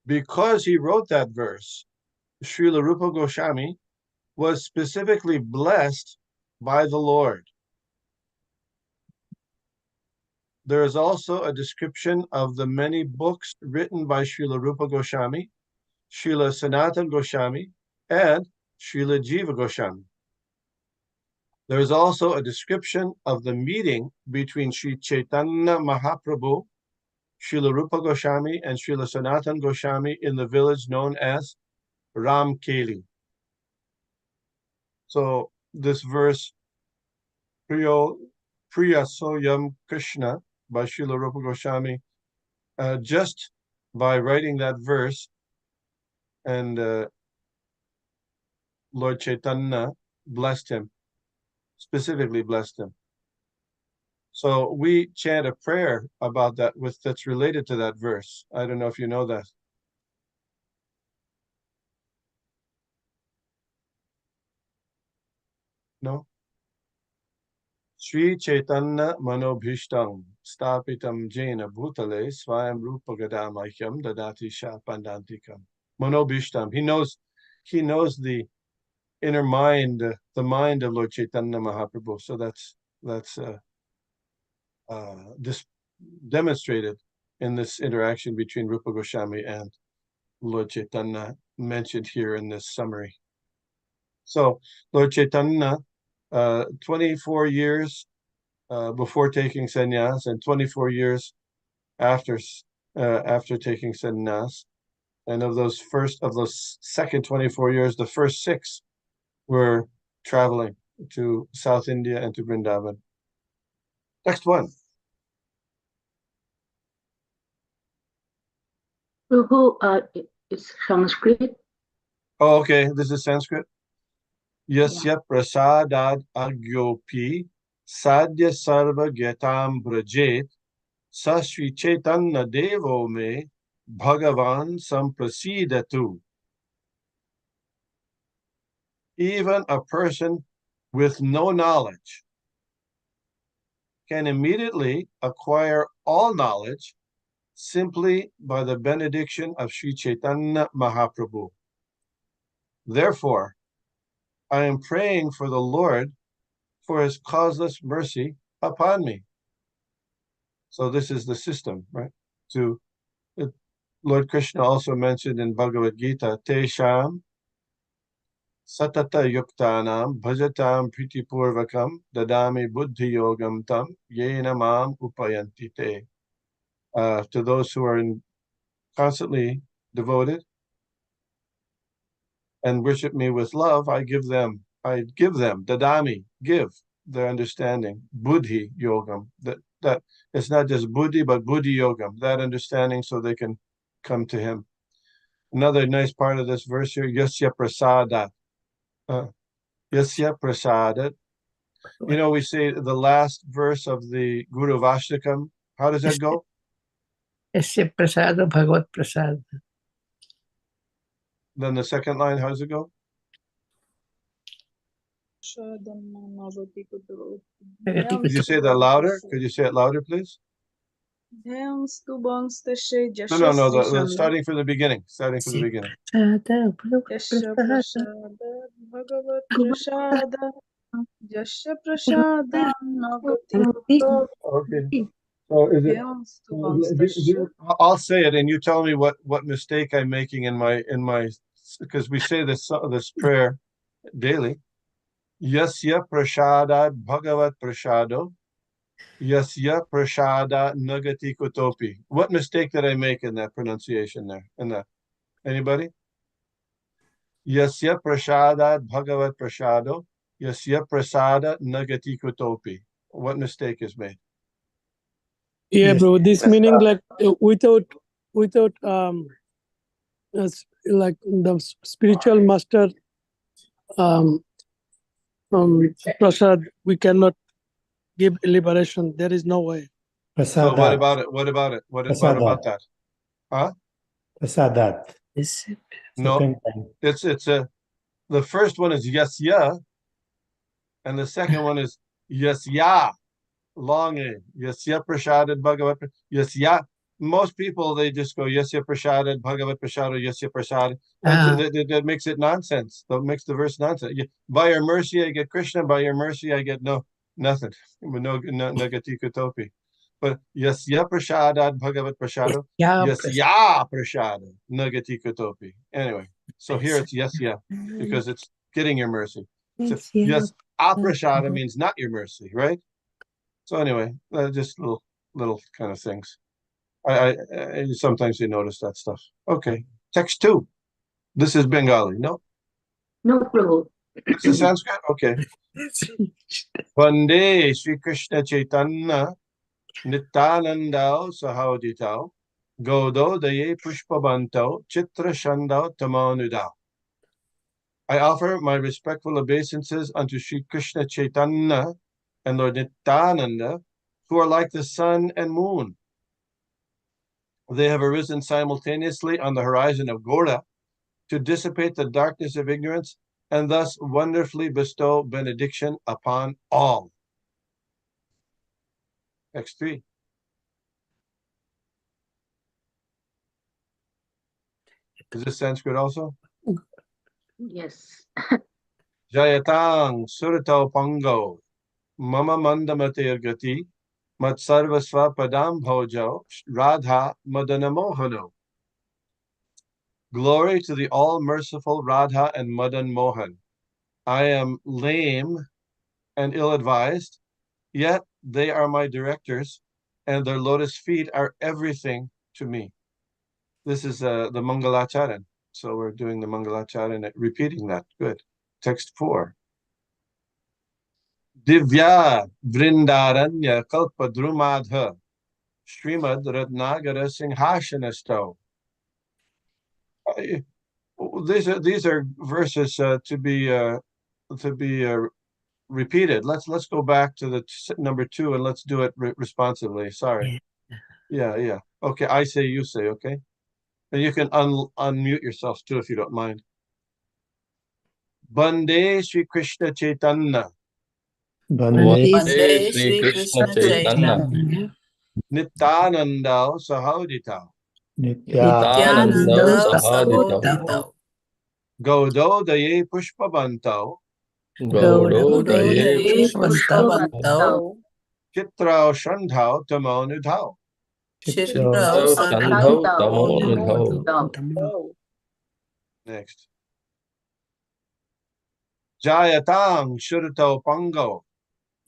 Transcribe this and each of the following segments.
because he wrote that verse, Srila Rupa Goswami was specifically blessed by the Lord. There is also a description of the many books written by Srila Rupa Goswami, Srila Sanatana Goswami, and Srila Jiva Goswami. There is also a description of the meeting between Sri Caitanya Mahaprabhu, Srila Rupa Goswami, and Srila Sanatana Goswami in the village known as Ramkeli. So this verse, Priya Soyam Krishna, by Srila Rupa Goswami, just by writing that verse, and Lord Chaitanya blessed him, specifically blessed him. So we chant a prayer about that that's related to that verse. I don't know if you know that. No? Sri Chaitanya Manobhishtam Stapitam Jena Bhutale Swayam Rupa Gadamahyam Dadati Sha Pandantikam. Manobhishtam. He knows the inner mind, the mind of Lord Chaitanya Mahaprabhu. So that's this demonstrated in this interaction between Rupa Goswami and Lord Chaitanya mentioned here in this summary. So Lord Chaitanya, 24 years before taking sannyas and 24 years after taking sannyas, and of those second 24 years, the first 6 were traveling to South India and to Vrindavan. Next one. It's Sanskrit. Oh, okay. This is Sanskrit. Yasya prasadad agyopi sadhya sarva gyatam brajet sa Sri Chaitanya Devo me Bhagavan samprasidatu. Even a person with no knowledge can immediately acquire all knowledge simply by the benediction of Sri Chaitanya Mahaprabhu. Therefore, I am praying for the Lord for his causeless mercy upon me. So this is the system, right? Lord Krishna also mentioned in Bhagavad Gita, Tesham Satata Yuktanam Bhajatam Pritipurvakam Dadami Buddhi Yogam Tam Yena Mam Upayanti Te. To those who are constantly devoted and worship me with love, I give them, Dadami, give their understanding, Buddhi Yogam. That it's not just Buddhi, but Buddhi Yogam, that understanding so they can come to him. Another nice part of this verse here, Yasya Prasadat. Yasya Prasadat. You know, we say the last verse of the Guru Vastakam. How does that go? Yasya Prasada Bhagavat Prasad. Then the second line, how does it go? Could you say that louder? Could you say it louder, please? No, starting from the beginning. Starting from the beginning. Okay. So is it? I'll say it, and you tell me what mistake I'm making in my because we say this prayer daily. Yasya prasada bhagavat prasado. Yasya prasada nagati kutopi. What mistake did I make in that pronunciation there? In that, anybody? Yasya prasada bhagavat prasado. Yasya prasada nagati kutopi. What mistake is made? Yeah, bro. This meaning like without like the spiritual master prasad, we cannot give liberation. There is no way. So what about it? What about it? What about that? Huh? Prasadat. No, it's the first one is yasya, and the second one is yasya, long a yasya prasadad bhagavat yasya most people, they just go, Yasya Prasada, Bhagavat Prasada, Yasya Prasada. And that makes it nonsense. That makes the verse nonsense. By your mercy, I get Krishna. By your mercy, I get nothing. No Nagati Kutopi. But Yasya Prasada, Bhagavat Prasada, Yasya Prasada, Nagati Kutopi. Anyway, so here it's Yasya because it's getting your mercy. So, yes, Aprasada means not your mercy, right? So anyway, just little kind of things. I sometimes you notice that stuff. Okay, text 2. This is Bengali. No, No, Prabhu. this is Sanskrit. Okay. Vande Sri Krishna Chaitanya Nityanandao Sahauditao Godo Daye Pushpabanto Chitra Shandao Tamanudao. I offer my respectful obeisances unto Sri Krishna Chaitanya and Lord Nityananda, who are like the sun and moon. They have arisen simultaneously on the horizon of Gaura to dissipate the darkness of ignorance and thus wonderfully bestow benediction upon all. Text 3. Is this Sanskrit also? Yes. Jayatang Surito Pango Mama Mandamatir Gati Mat Sarvasva Padam Bhojo Radha Madanamohano. Glory to the all-merciful Radha and Madan Mohan. I am lame and ill-advised, yet they are my directors, and their lotus feet are everything to me. This is the Mangalacharan. So we're doing the Mangalacharan, repeating that. Good. Text 4. Divya Vrindaranya Kalpadrumadha Srimad Ratnagara Singhashanasto. These are verses to be repeated. Let's go back to the number 2 and let's do it responsively. Sorry. Yeah. Okay, I say, you say. Okay, and you can unmute yourself too if you don't mind. Bande Sri Krishna Chaitanya Bande Shri Krishna Chaitanya Nityananda Sahaudita Nityananda Nityananda Sahodita Godo Daye Pushpabanto Gaudodaye Pushpavanto Chitra Shandhao Tamonudhao. Chitra Sandho Tamo Nidho. Next. Jayatam Shurto Pango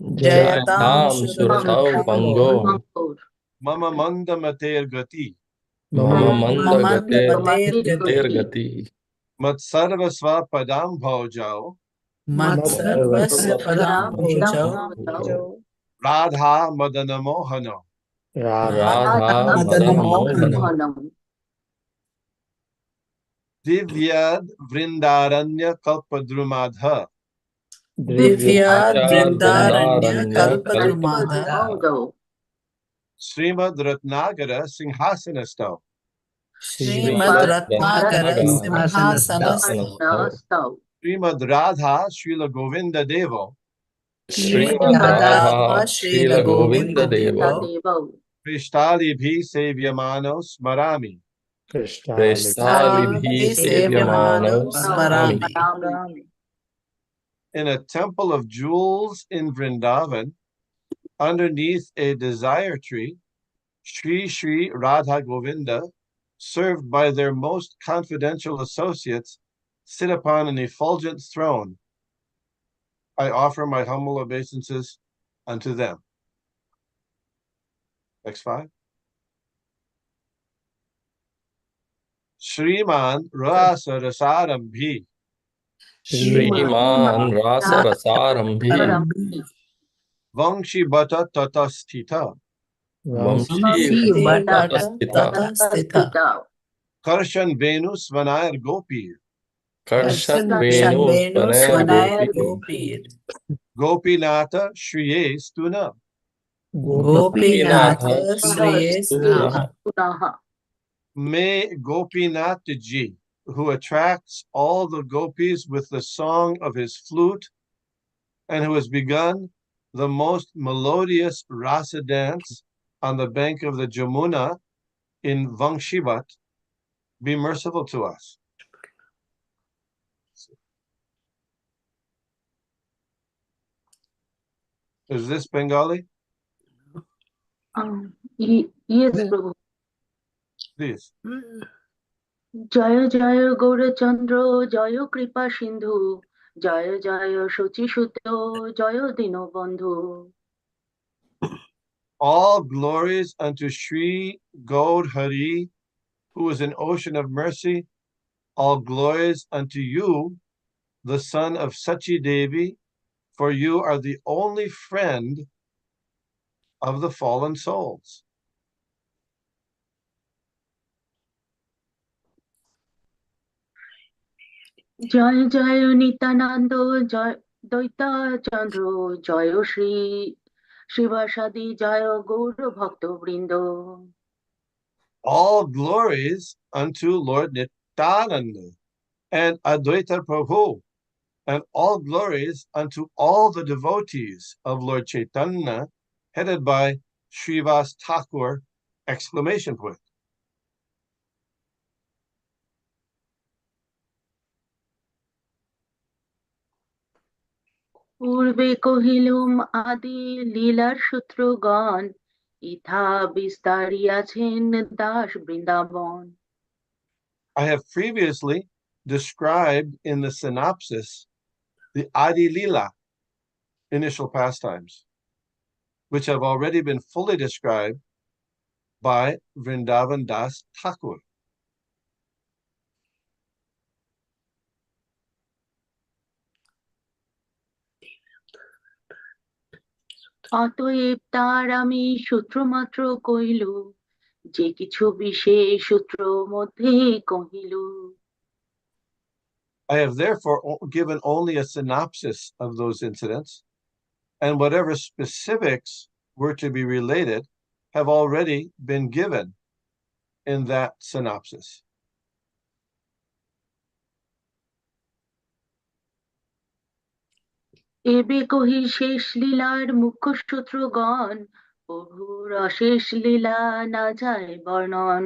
Jayatam Surtau Pango Mama Mandamater Gati Mama Manda Matir Gater Gati Mat Sarvasva Padam Bhojao Matsarvasya Padam Bhojau Radha Madanamohano. Radha Madanamohana Divyad Vrindaranya Kalpadrumadha Divya Vrindaranya Kalpadrumadha Srimad Ratnagara Singhasanasto. Srimad Ratnagara Simhasanasto Srimad Radha Srila Govinda Devo Srimad Radha Srila Govinda Devo Krishtali Bhi Sevyamano Smarami. Prestalibhi Sevyamano Smarami. In a temple of jewels in Vrindavan, underneath a desire tree, Sri Sri Radha Govinda, served by their most confidential associates, sit upon an effulgent throne. I offer my humble obeisances unto them. Next 5. Shriman Rasa Rasarambhi Shriman Rasa Rasarambhi Vangshi Bata Tata Stita Vamshi Tata Stita Karshan Venu Svanayar Gopir Karshan Venu Svanayar Gopir Gopinata Shriye Stuna Gopinatha Sriye Stuna. May Gopinath Ji, who attracts all the gopis with the song of his flute and who has begun the most melodious rasa dance on the bank of the Jamuna, in Vangshivat, be merciful to us. Is this Bengali? Yes, Yeah. Prabhu. Please. Jaya Jaya Gaurachandra, Jaya Kripa Sindhu, Jaya Jaya Shochi Shuto, Jaya Dino Bandhu. All glories unto Sri Gaud Hari, who is an ocean of mercy. All glories unto you, the son of Sachi Devi, for you are the only friend of the fallen souls. Jaya Jaya Nitananda, Jaya Daita Chandra, Jaya Shri Shivasadi, Jaya Gaura Bhakta Vrindo. All glories unto Lord Nityananda and Advaita Prabhu, and all glories unto all the devotees of Lord Chaitanya, headed by Srivas Thakur! Exclamation point. পূর্বে কহিলুম আদি লীলার সূত্রগণ ইথা বিস্তারিয়াছেন Das Vrindavan. I have previously described in the synopsis the Adi Lila, initial pastimes, which have already been fully described by Vrindavan Das Thakur. অতএব তার আমি সূত্রমাত্র কহিল, যে কিছু বিশেষ সূত্র মধ্যে কহিল. I have therefore given only a synopsis of those incidents, and whatever specifics were to be related have already been given in that synopsis. এবে কহি শেষ লীলার মুখ্য সূত্রগণ, প্রভুর অশেষ লীলা না যায় বর্ণন.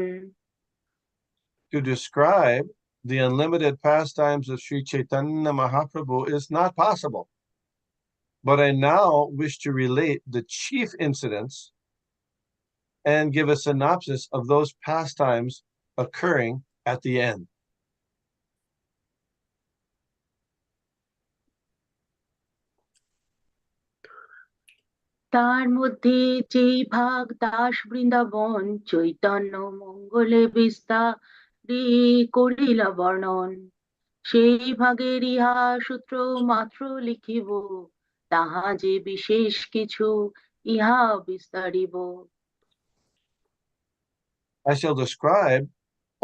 To describe the unlimited pastimes of Sri Chaitanya Mahaprabhu is not possible, but I now wish to relate the chief incidents and give a synopsis of those pastimes occurring at the end. তার মধ্যে যেই ভাগ দাস বৃন্দাবন চৈতন্য মঙ্গলে বিস্তারি করিলা বর্ণন, সেই ভাগের ইহা সূত্র মাত্র লিখিব, তাহা যে বিশেষ কিছু ইহা বিস্তারিব. I shall describe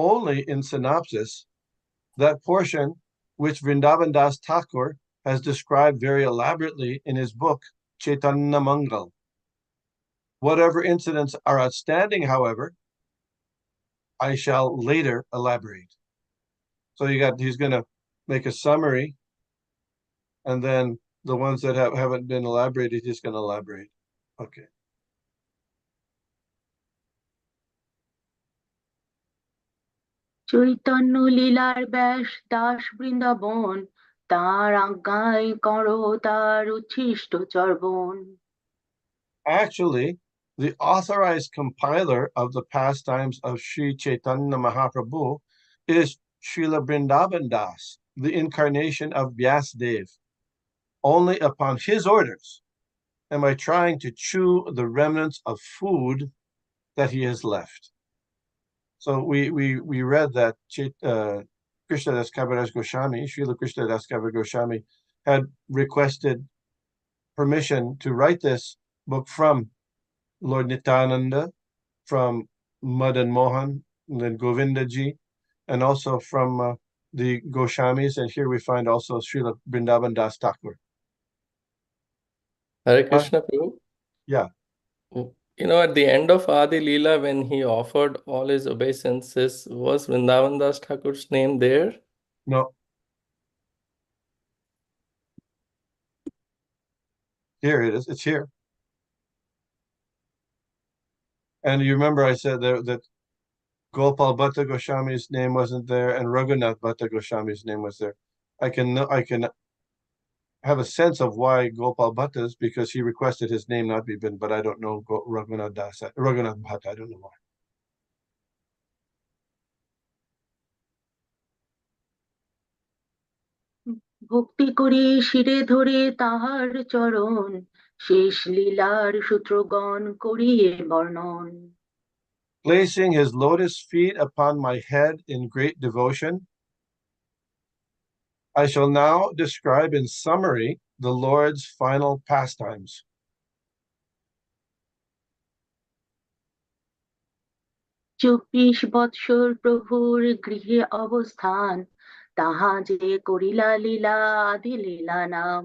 only in synopsis that portion which Vrindavan Das Thakur has described very elaborately in his book, Chaitanya Mangal. Whatever incidents are outstanding, however, I shall later elaborate. So he's going to make a summary, and then the ones that haven't been elaborated, he's going to elaborate. Okay. Chaitanya লীলার ব্যাস দাস বৃন্দাবন, তার আজ্ঞায় করো তার উচ্ছিষ্ট চর্বণ. Actually, the authorized compiler of the pastimes of Sri Chaitanya Mahaprabhu is Srila Vrindavan Das, the incarnation of Vyasdev. Only upon his orders am I trying to chew the remnants of food that he has left. So we read that Krishna Das Kaviraj Goswami, Srila Krishna Das Kaviraj Goswami, had requested permission to write this book from Lord Nityananda, from Madan Mohan, then Govindaji, and also from the Goswamis. And here we find also Srila Vrindavan Das Thakur. Hare Krishna, Prabhu. Yeah. You know, at the end of Adi Leela, when he offered all his obeisances, was Vrindavan Das Thakur's name there? No. Here it is. It's here. And you remember I said that Gopal Bhatta Goswami's name wasn't there, and Raghunath Bhatta Goswami's name was there. I can have a sense of why Gopal Bhatta is, because he requested his name not be been, but I don't know Raghunath Bhatta. I don't know why. ভক্তি করে শিরে ধরে তাহার চরণ শেষ লীলার সূত্রগণ করিয়ে বর্ণন Placing his lotus feet upon my head in great devotion, I shall now describe in summary the Lord's final pastimes. চব্বিশ বৎসর প্রভুর গৃহে অবস্থান তাহা যে করিলা লীলা আদি লীলা নাম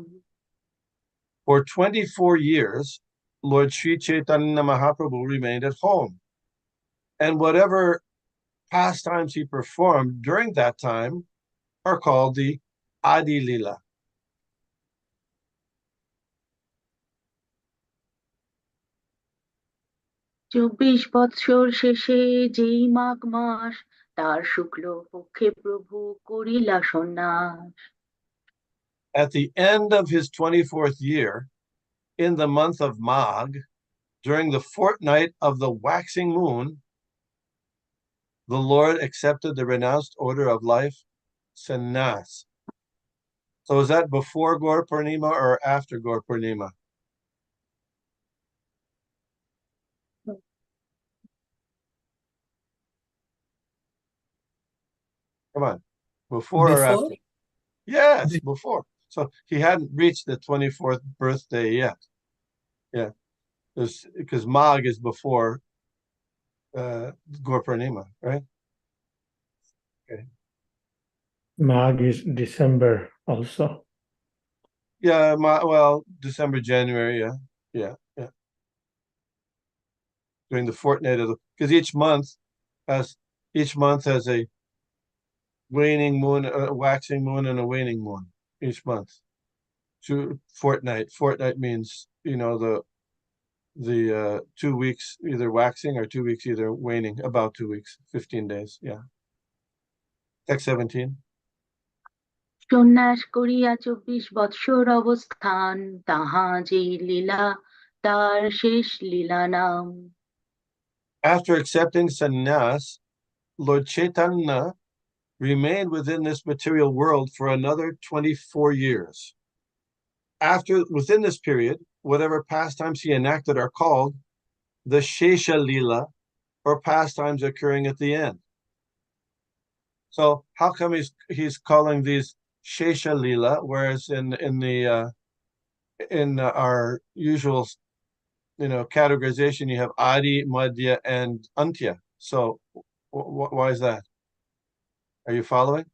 For 24 years, Lord Sri Caitanya Mahaprabhu remained at home. And whatever pastimes he performed during that time are called the Adi Lila. চব্বিশ বৎসর শেষে যেই মাঘ মাস তার শুক্ল পক্ষে প্রভু করিলা সন্ন্যাস At the end of his 24th year, in the month of Magh, during the fortnight of the waxing moon, the Lord accepted the renounced order of life, sannyas. So is that before Gaur Purnima or after Gaur Purnima? Come on, before or Before? after? Yes, before. So he hadn't reached the 24th birthday yet. Yeah, because Magh is before Gaur Purnima, right? Okay. Magh is December also. Yeah, well, December, January, yeah. During the fortnight of because each month has a waning moon, a waxing moon, and a waning moon each month. Fortnight. Fortnight means the 2 weeks either waxing or 2 weeks either waning. About 2 weeks, 15 days. Yeah. Text 17. সন্ন্যাস করিয়া চব্বিশ বৎসর অবস্থান তাহা যে লীলা তার শেষ লীলা নাম After accepting sannyas, Lord Chaitanya remained within this material world for another 24 years. Within this period, whatever pastimes he enacted are called the Shesha Lila, or pastimes occurring at the end. So how come he's calling these Shesha Lila, whereas in our usual categorization you have Adi, Madhya, and Antya. So why is that? Are you following?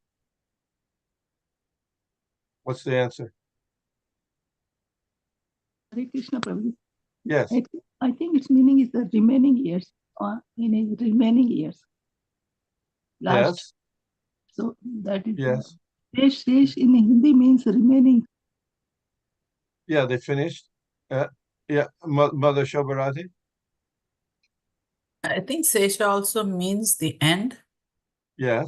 What's the answer? Hare Krishna Prabhu. Yes. I think its meaning is the remaining years, or in his remaining years. Last. Yes. So that is Yes. Shesh in Hindi means remaining. Yeah, they finished. Yeah, Mother Shobharati. I think Sesha also means the end. Yes.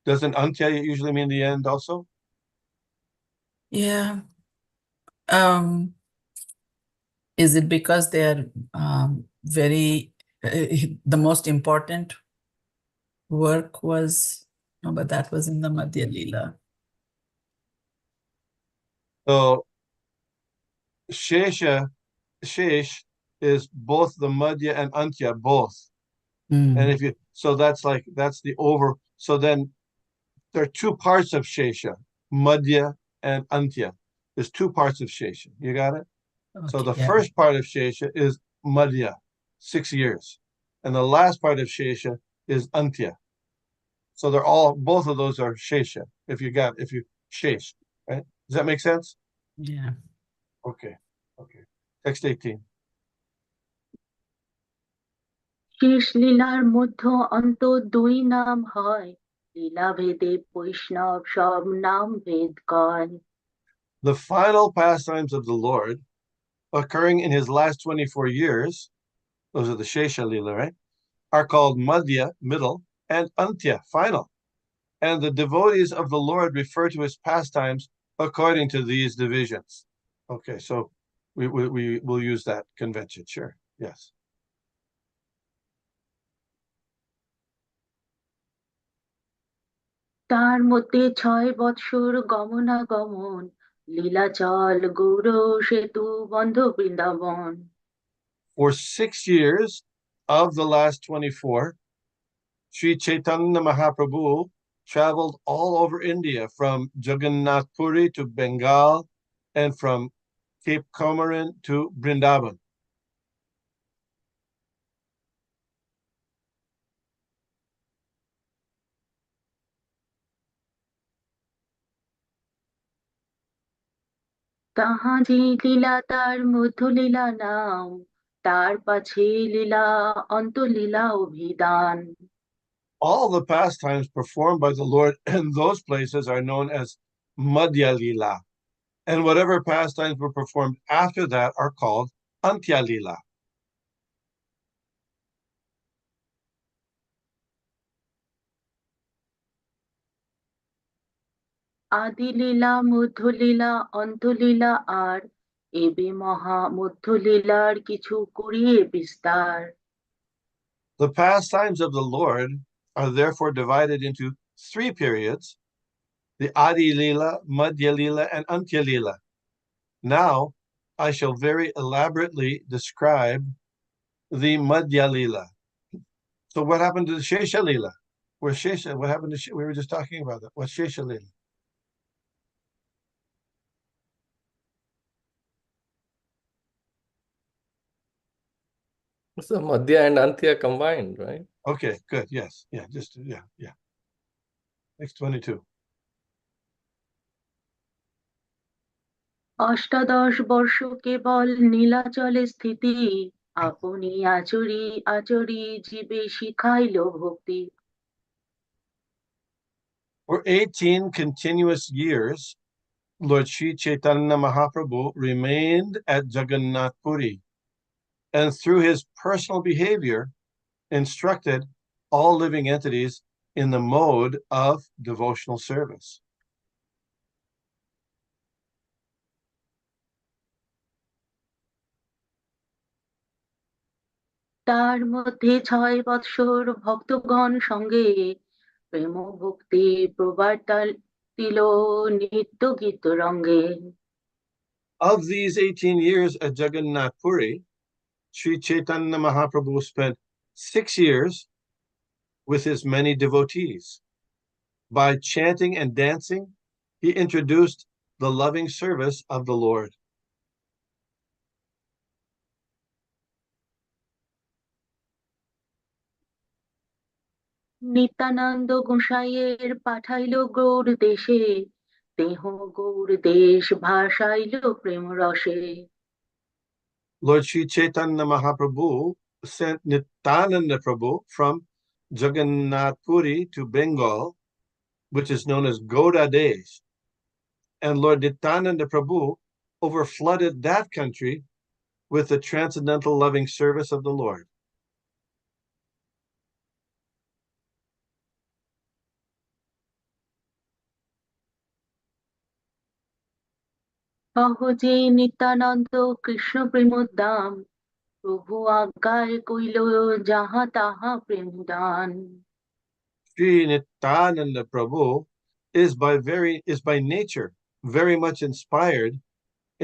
Doesn't Antya usually mean the end also? Yeah. Is it because they are very the most important work was no, but that was in the Madhya Lila. So Shesh is both the Madhya and Antya, both. And that's the over. So then there are two parts of Shesha, Madhya and Antya. There's two parts of Shesha. You got it? Okay, So the yeah. first part of Shesha is Madhya, 6 years. And the last part of Shesha is Antya. So both of those are Shesha, if you Shesh, right? Does that make sense? Yeah. Okay. Text 18. শেষ লীলার মধ্য অন্ত দুই নাম হয় লীলা ভেদে বৈষ্ণব সব নাম ভেদ কয় The final pastimes of the Lord occurring in his last 24 years, those are the Shesha Lila, right, are called Madhya, middle, and Antya, final. And the devotees of the Lord refer to his pastimes according to these divisions. Okay, so we will use that convention, sure, yes. তার মধ্যে 6 বৎসর গমনাগমন, লীলাচল গৌর সেতু বন্ধ Vrindavan. For 6 years of the last 24, Sri Caitanya Mahaprabhu traveled all over India, from Jagannath Puri to Bengal and from Cape Comorin to Vrindavan. তাহা যে লীলা তার মধ্যলীলা নাম, তার পাছে লীলা অন্তলীলা অভিধান। All the pastimes performed by the Lord in those places are known as Madhya lila, and whatever pastimes were performed after that are called Antya lila. আদি লীলা মধ্যলীলা অন্তলীলা আর এবে মহা মধ্যলীলার কিছু করিয়ে বিস্তার। The pastimes of the Lord are therefore divided into 3 periods: the Adi Lila, Madhya Lila, and Antya Lila. Now, I shall very elaborately describe the Madhya Lila. So what happened to the Shesha Lila? What happened to, we were just talking about that. What's Shesha Lila? So Madhya and Antya combined, right? Okay, good. Yes. Yeah. Yeah. Next 22. অষ্টাদশ বর্ষ কেবল নীলাচলে স্থিতি, আপনি আচরি আচরি জীবে শিখাইল ভক্তি। For 18 continuous years, Lord Sri Chaitanya Mahaprabhu remained at Jagannath Puri, and through his personal behavior, instructed all living entities in the mode of devotional service. তার মধ্যে 6 বৎসর ভক্তগণ সঙ্গে প্রেম ভক্তি প্রবর্তাইল নিত্য গীত রঙ্গে। Of these 18 years at Jagannath Puri, Sri Chaitanya Mahaprabhu spent 6 years with his many devotees. By chanting and dancing, he introduced the loving service of the Lord. Nityananda গোসাইয়ের পাঠাইল Gour দেশে, দেহ গৌর দেশ ভাসাইল প্রেম রসে। Lord Sri Chaitanya Mahaprabhu sent Nityananda Prabhu from Jagannath Puri to Bengal, which is known as Gauda Desh. And Lord Nityananda Prabhu overflooded that country with the transcendental loving service of the Lord. সহজে নিত্যানন্দ কৃষ্ণ প্রেমোদ্দাম, প্রভু আজ্ঞায় কইল যাহা তাহা প্রেম দান। Sri Nityananda Prabhu is by nature very much inspired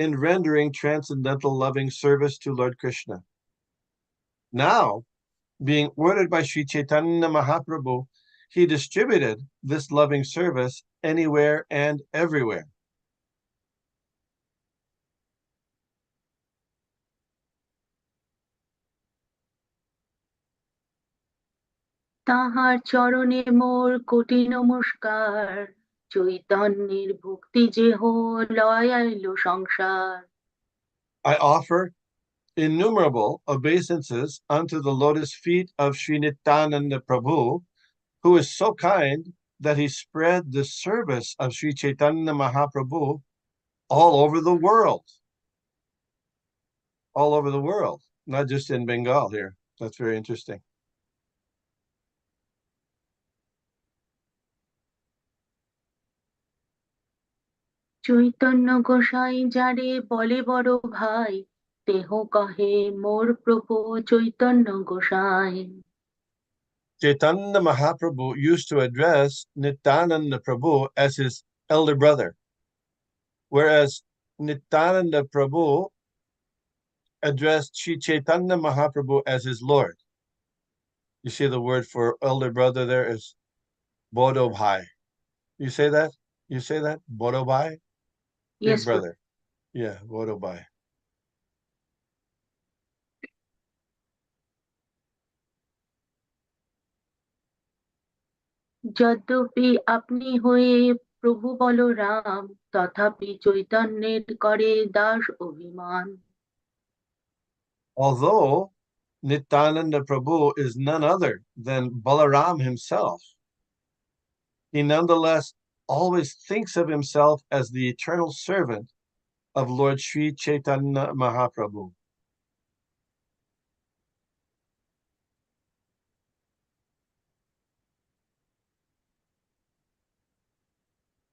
in rendering transcendental loving service to Lord Krishna. Now, being ordered by Sri Chaitanya Mahaprabhu, he distributed this loving service anywhere and everywhere. তাহার চরণে মোর কোটি নমস্কার, চৈতন্যের ভক্তি যেহ লয়াইল সংসার। I offer innumerable obeisances unto the lotus feet of Sri Nityananda Prabhu, who is so kind that he spread the service of Sri Chaitanya Mahaprabhu all over the world. All over the world, not just in Bengal here. That's very interesting. Chaitanya গোসাই যারে বলে বড় ভাই, দেহ কহে মোর প্রভু চৈতন্য গোসাই। Caitanya Mahaprabhu used to address Nityananda Prabhu as his elder brother, whereas Nityananda Prabhu addressed Sri Chaitanya Mahaprabhu as his Lord. You see the word for elder brother there is Bodobhai. You say that? You say that? Bodobhai? Big Yes, brother. Yeah, Bodobhai. যদ্যপি আপনি হয়ে প্রভু বলরাম, তথাপি চৈতন্যের করে দাস অভিমান। Although Nityananda Prabhu is none other than Balaram himself, he nonetheless always thinks of himself as the eternal servant of Lord Sri Chaitanya Mahaprabhu.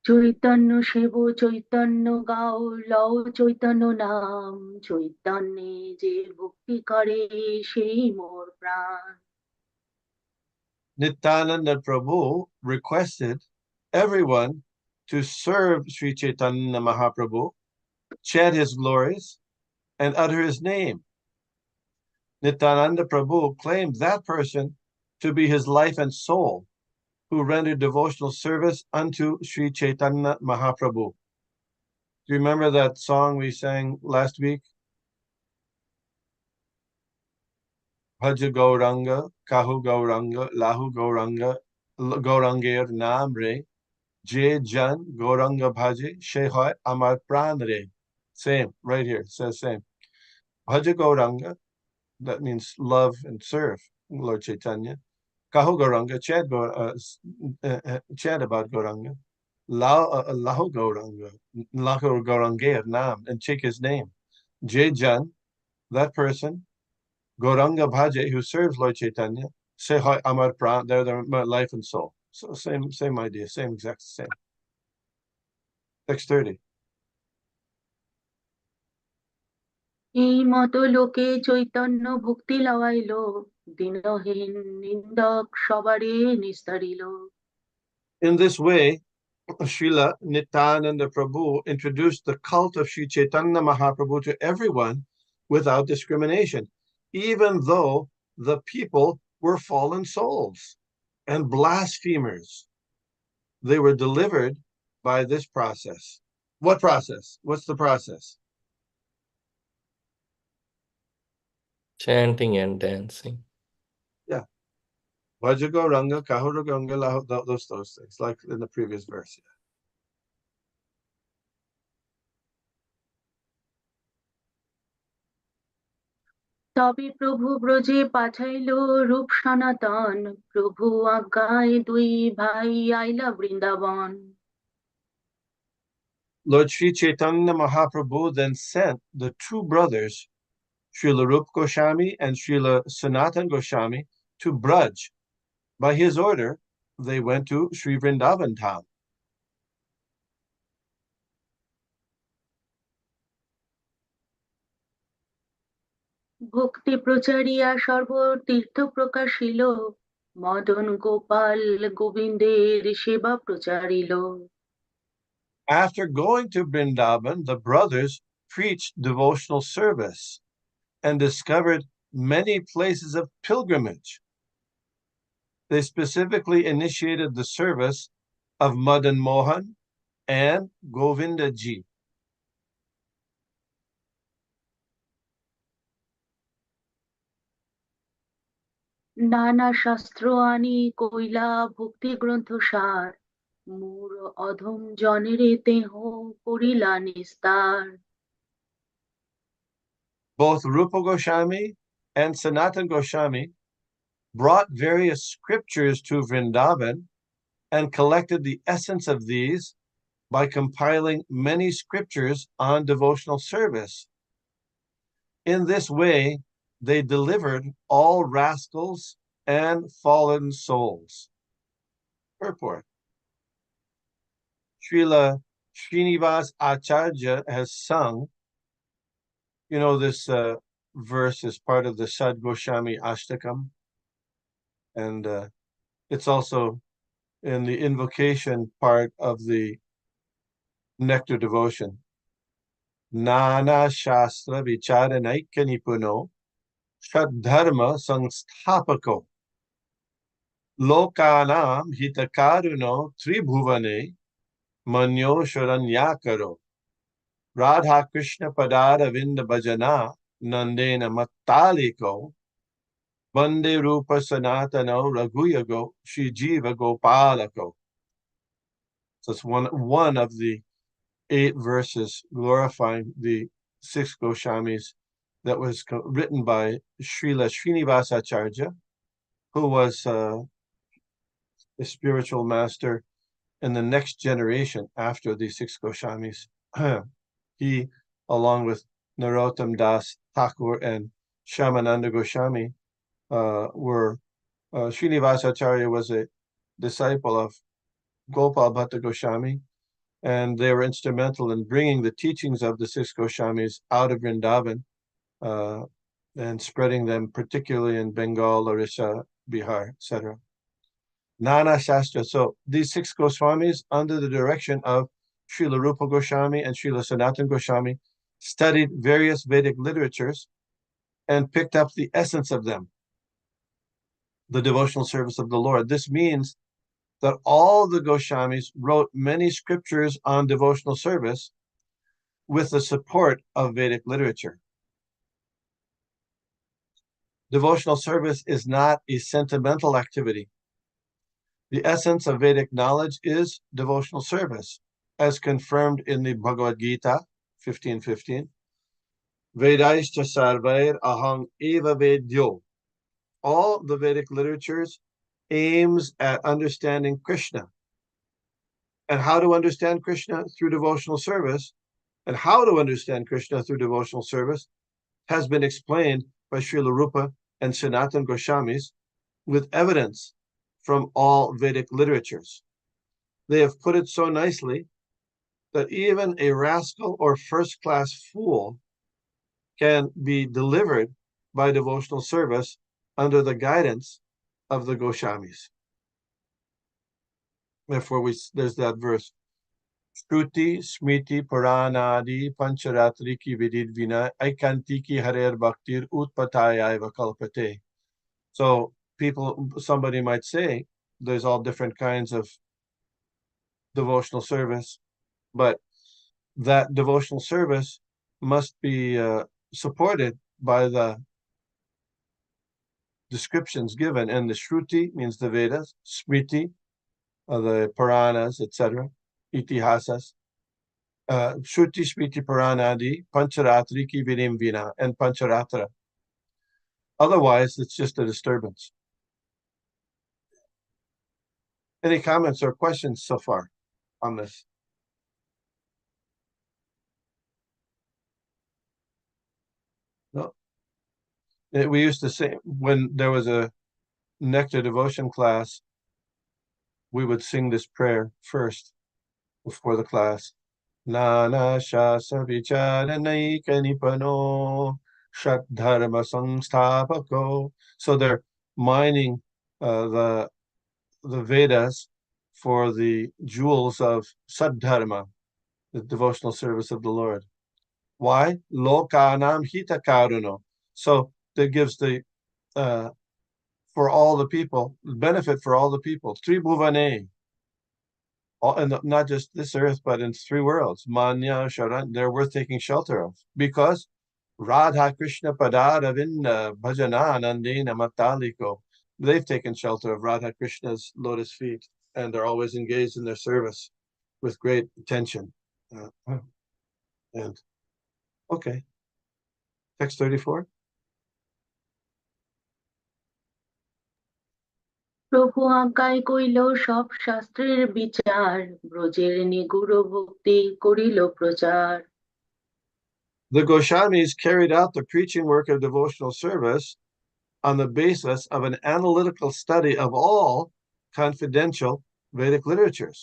Chaitanya সেব Chaitanya গাও, লও চৈতন্য নাম, চৈতন্যে যে ভক্তি করে সেই মোর প্রাণ। Nityananda Prabhu requested everyone to serve Sri Chaitanya Mahaprabhu, chant his glories, and utter his name. Nityananda Prabhu claimed that person to be his life and soul, who rendered devotional service unto Sri Chaitanya Mahaprabhu. Do you remember that song we sang last week? Bhaja Gauranga, Kahu Gauranga, Lahu Gauranga, Gaurangir Naam Re, Je Jan Gauranga Bhaji, Shehoy Amar Pran Re. Same, right here, it says same. Bhaja Gauranga, that means love and serve Lord Chaitanya. Kahu Gauranga, chant about Gauranga. Lahu Gauranga, Lahu Gaurangir Naam, and take his name. Je Jan, that person, Gauranga Bhaje, who serves Lord Chaitanya, Sehoy Amar Pran, they're my life and soul. So same idea, same exact same. Text 30. এই মতো লোকে চৈতন্য ভক্তি লওয়াইল, দীনহীন নিন্দক সবারে নিস্তারিল। In this way, Srila Nityananda Prabhu introduced the cult of Sri Chaitanya Mahaprabhu to everyone without discrimination, even though the people were fallen souls and blasphemers. They were delivered by this process. What process? What's the process? Chanting and dancing. Bhaja Gauranga, Kahura Gauranga, those things, like in the previous verse. তবে প্রভু ব্রজে পাঠাইল রূপ সনাতন, প্রভু আজ্ঞায় দুই ভাই আইলা Vrindavan. Lord Sri Chaitanya Mahaprabhu then sent the two brothers, Srila Rup Goswami and Srila Sanatan Goswami, to Braj. By his order, they went to Sri Vrindavan town. ভক্তি প্রচারিয়া সর্ব তীর্থ প্রকাশিল, মদন গোপাল গোবিন্দের সেবা প্রচারিল। After going to Vrindavan, the brothers preached devotional service and discovered many places of pilgrimage. They specifically initiated the service of Madan Mohan and Govinda Ji. নানা শাস্ত্র আনি কইলা ভক্তি গ্রন্থ সার, মূর অধম জনেরে দেহ করিলা নিস্তার। Both Rupa Goswami and Sanatan Goswami brought various scriptures to Vrindavan and collected the essence of these by compiling many scriptures on devotional service. In this way, they delivered all rascals and fallen souls. Purport. Srila Srinivas Acharya has sung, you know, this verse is part of the Sad Goswami Ashtakam, and it's also in the invocation part of the Nectar Devotion. Nana Shastra Vicharanaikya Nipuno Shadharma Sangstapako Lokanam Hitakaruno Tribhuvane Manyo Sharanyakaro Radha Krishna Padara Vinda Bhajana Nandena Mattaliko Bande Rupa Sanatano Raghuyago Shri Jiva Gopalako. So it's one of the 8 verses glorifying the 6 Goswamis that was written by Srila Srinivasa Acharya, who was a spiritual master in the next generation after the 6 Goswamis. He, along with Narottam Das Thakur and Shyamananda Goswami, Srinivasa Acharya was a disciple of Gopal Bhatta Goswami, and they were instrumental in bringing the teachings of the 6 Goswamis out of Vrindavan and spreading them, particularly in Bengal, Orissa, Bihar, etc. Nana Shastra. So these 6 Goswamis, under the direction of Srila Rupa Goswami and Srila Sanatana Goswami, studied various Vedic literatures and picked up the essence of them, the devotional service of the Lord. This means that all the Goswamis wrote many scriptures on devotional service with the support of Vedic literature. Devotional service is not a sentimental activity. The essence of Vedic knowledge is devotional service, as confirmed in the Bhagavad Gita 15:15. Vedaischa sarvair ahang eva vedyo. All the Vedic literatures aims at understanding Krishna. And how to understand Krishna through devotional service, and how to understand Krishna through devotional service has been explained by Srila Rupa and Sanatana Goswamis with evidence from all Vedic literatures. They have put it so nicely that even a rascal or first-class fool can be delivered by devotional service under the guidance of the Goswamis. Therefore, there's that verse. Shruti, Smriti, Puranadi, Pancharatri ki vidid vina, Aikanti ki harer bhaktir utpatayaiva kalpate. So somebody might say, there's all different kinds of devotional service, but that devotional service must be supported by the descriptions given, and the Shruti means the Vedas, Smriti, the Puranas, etc., Itihasas, Shruti, Smriti, Puranadi, Pancharatri ki vidim vina, and Pancharatra. Otherwise, it's just a disturbance. Any comments or questions so far on this? No. We used to say, when there was a Nectar devotion class, we would sing this prayer first before the class. Nana shasa vicharanaika nipano shadharma sangstapako. So they're mining the Vedas for the jewels of Sadharma, the devotional service of the Lord. Why? Lokanam hitakaruno. So that gives the for all the people, benefit for all the people. Tribhuvane. And not just this earth, but in 3 worlds. Manya, Sharan, they're worth taking shelter of. Because Radha Krishna Padara Vinda Bhajana Nandina Mataliko. They've taken shelter of Radha Krishna's lotus feet, and they're always engaged in their service with great attention. And okay. Text 34. প্রভু আজ্ঞায় কইল সব শাস্ত্রের বিচার, ব্রজের নিগুড় ভক্তি করিল প্রচার। The Goswamis carried out the preaching work of devotional service on the basis of an analytical study of all confidential Vedic literatures.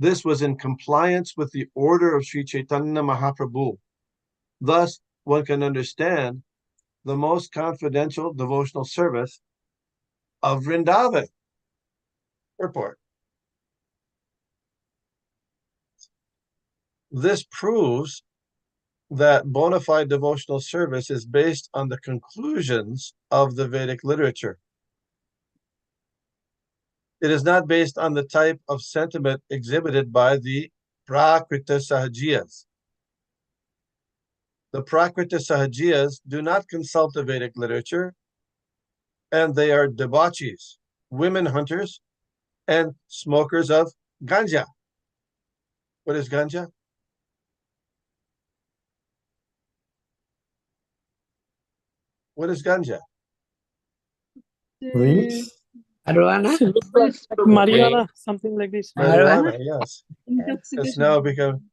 This was in compliance with the order of Sri Chaitanya Mahaprabhu. Thus, one can understand the most confidential devotional service of Vrindavan. Report. This proves that bona fide devotional service is based on the conclusions of the Vedic literature. It is not based on the type of sentiment exhibited by the Prakrita Sahajiyas. The Prakrita Sahajiyas do not consult the Vedic literature, and they are debauchees, women hunters, and smokers of ganja. What is ganja? What is ganja? Reels? Arwana? It looks like marijuana, something like this. Marijuana, yes. It's Intoxication.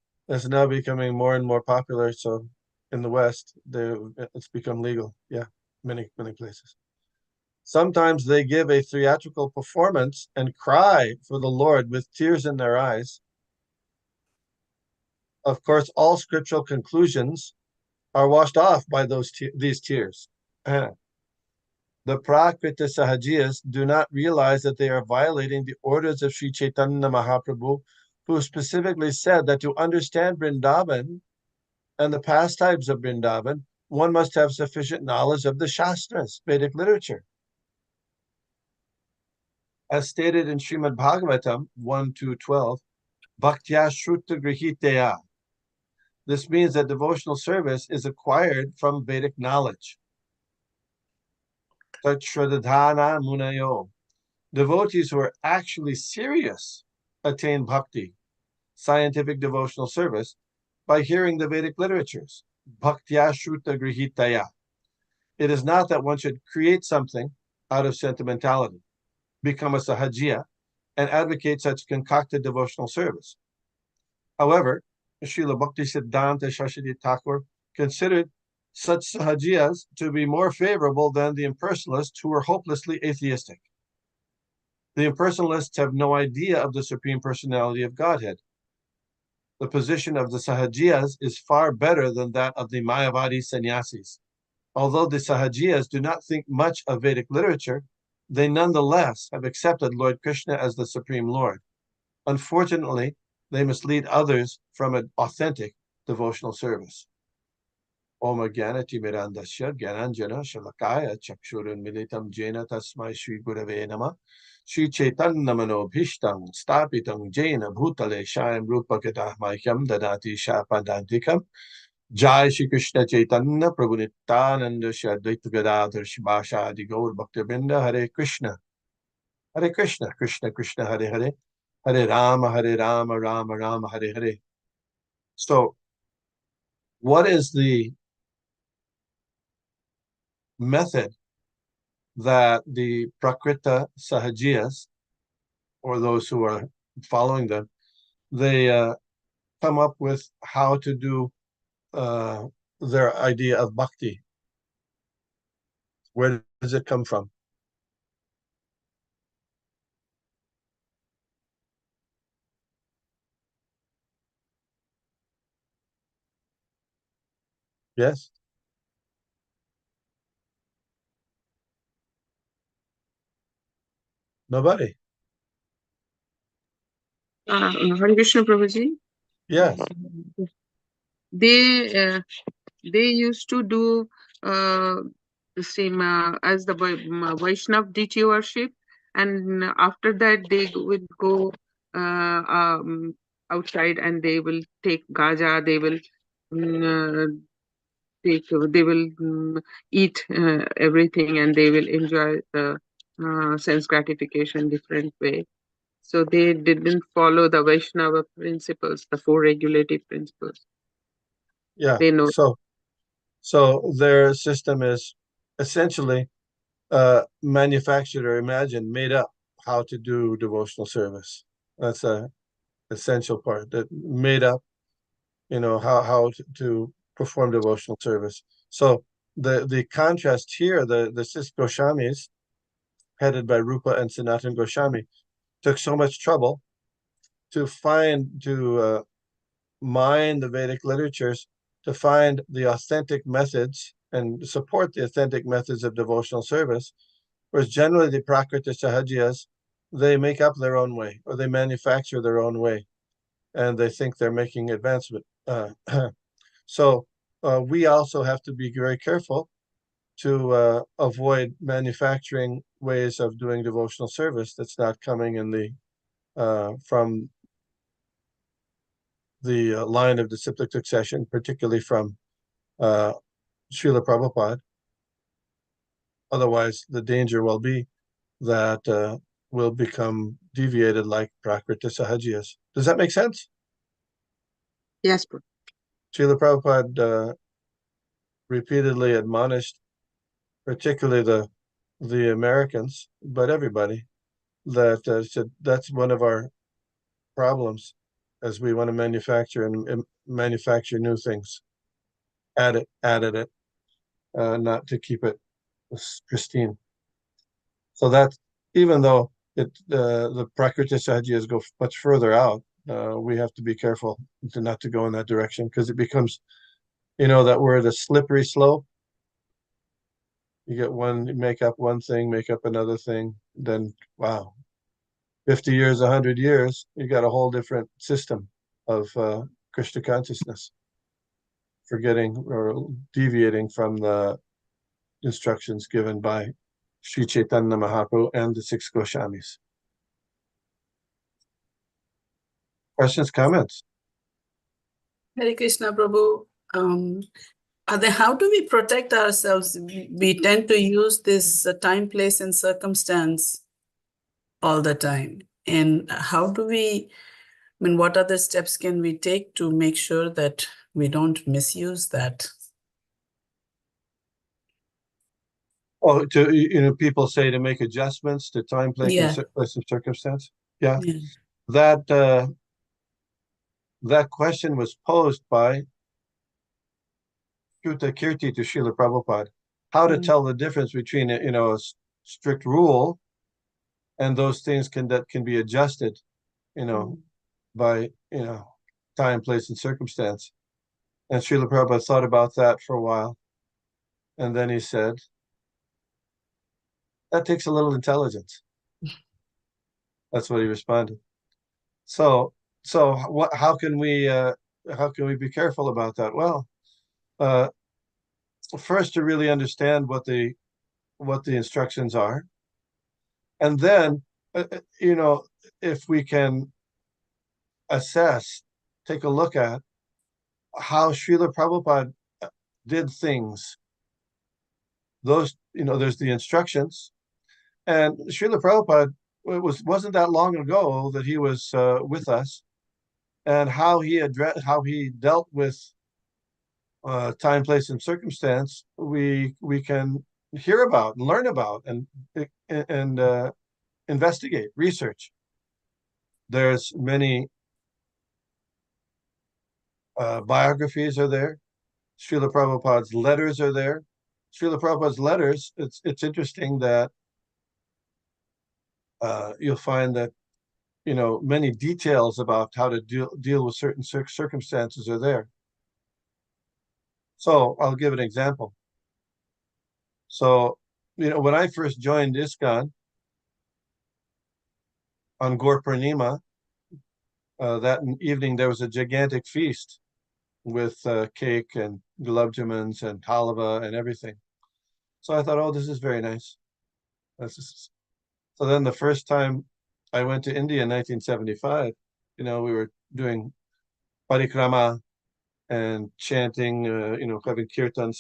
now becoming more and more popular. So in the West, it's become legal. Yeah, many places. Sometimes they give a theatrical performance and cry for the Lord with tears in their eyes. Of course, all scriptural conclusions are washed off by these tears. The Prakrita Sahajiyas do not realize that they are violating the orders of Sri Chaitanya Mahaprabhu, who specifically said that to understand Vrindavan and the pastimes of Vrindavan, one must have sufficient knowledge of the Shastras, Vedic literature. As stated in Srimad Bhagavatam 1-12, Bhaktya Shruta Grihiteya. This means that devotional service is acquired from Vedic knowledge. Tatshradhana Munayo. Devotees who are actually serious attain bhakti, scientific devotional service, by hearing the Vedic literatures. Bhaktya Shruta Grihitaya. It is not that one should create something out of sentimentality, become a sahajiya, and advocate such concocted devotional service. However, Srila Bhakti Siddhanta Shashidi Thakur considered such sahajiyas to be more favorable than the impersonalists who were hopelessly atheistic. The impersonalists have no idea of the Supreme Personality of Godhead. The position of the sahajiyas is far better than that of the Mayavadi sannyasis. Although the sahajiyas do not think much of Vedic literature, they nonetheless have accepted Lord Krishna as the Supreme Lord. Unfortunately, they mislead others from an authentic devotional service. Om Gyanati Mirandasya Gyananjana Shalakaya Chakshurun Militam Jena Tasmai Shri Gurave Nama Shri Chaitanya Manobhishtam Stapitam Jena Bhutale Shayam Rupa Kadahmahyam Dadati Shapadantikam Jai Shri Krishna Chaitanya Prabhu Nityananda Shri Advaita Gadadhar Shivasha Adi Gaur Bhaktivinoda Hare Krishna Krishna Krishna Hare Hare Hare Rama Rama Rama Hare Hare. So what is the method that the Prakrita Sahajiyas, or those who are following them, they come up with how to do their idea of bhakti? Where does it come from? Yes? Nobody? Hare Krishna Prabhuji. Yes. They used to do the same as the Vaishnav deity worship, and after that they will go outside and they will take gaja. They will eat everything, and they will enjoy the sense gratification different way. So they didn't follow the Vaishnava principles, the four regulative principles. Yeah. They know. So their system is essentially manufactured or imagined, made up how to do devotional service. That's a essential part, that made up, how to perform devotional service. So the contrast here, the six Goswamis, headed by Rupa and Sanatana Goswami, took so much trouble mine the Vedic literatures to find the authentic methods and support the authentic methods of devotional service, whereas generally the Prakrita Sahajiyas, they make up their own way, or they manufacture their own way, and they think they're making advancement. So we also have to be very careful to avoid manufacturing ways of doing devotional service that's not coming in the from the line of disciplic succession, particularly from Srila Prabhupada. Otherwise, the danger will be that will become deviated like Prakrita Sahajiyas. Does that make sense? Yes, Prabhu. Srila Prabhupada repeatedly admonished, particularly the Americans, but everybody, that said that's one of our problems as we want to manufacture and manufacture new things, added it, not to keep it pristine. So that even though the Prakriti Sahajiyas go much further out, we have to be careful not to go in that direction, because it becomes, that word, a slippery slope. You get one, you make up one thing, make up another thing, then wow, 50 years, 100 years, you got a whole different system of Krishna consciousness, forgetting or deviating from the instructions given by Sri Chaitanya Mahaprabhu and the 6 Goswamis. Questions, comments? Hare Krishna, Prabhu. How do we protect ourselves? We tend to use this time, place, and circumstance all the time. And how do we, what other steps can we take to make sure that we don't misuse that? Oh, people say to make adjustments to time, place, and circumstance. Yeah. That question was posed by Shruta Kirti to Srila Prabhupada. How to tell the difference between a strict rule and those things that can be adjusted, by time, place, and circumstance. And Srila Prabhupada thought about that for a while, and then he said, that takes a little intelligence. That's what he responded. So how can we be careful about that? Well, first, to really understand what the instructions are, and then if we can assess, take a look at how Srila Prabhupada did things. Those, there's the instructions, and Srila Prabhupada, it wasn't that long ago that he was with us, and how he dealt with time, place, and circumstance, we can hear about and learn about and investigate, research. There's many biographies are there. Srila Prabhupada's letters are there. Srila Prabhupada's letters, it's interesting that you'll find that many details about how to deal with certain circumstances are there. So I'll give an example. So when I first joined ISKCON on Gaur Purnima, that evening there was a gigantic feast with cake and gulab jamans and halva and everything. So I thought, oh, this is very nice. So then the first time I went to India in 1975, we were doing parikrama and chanting, having kirtan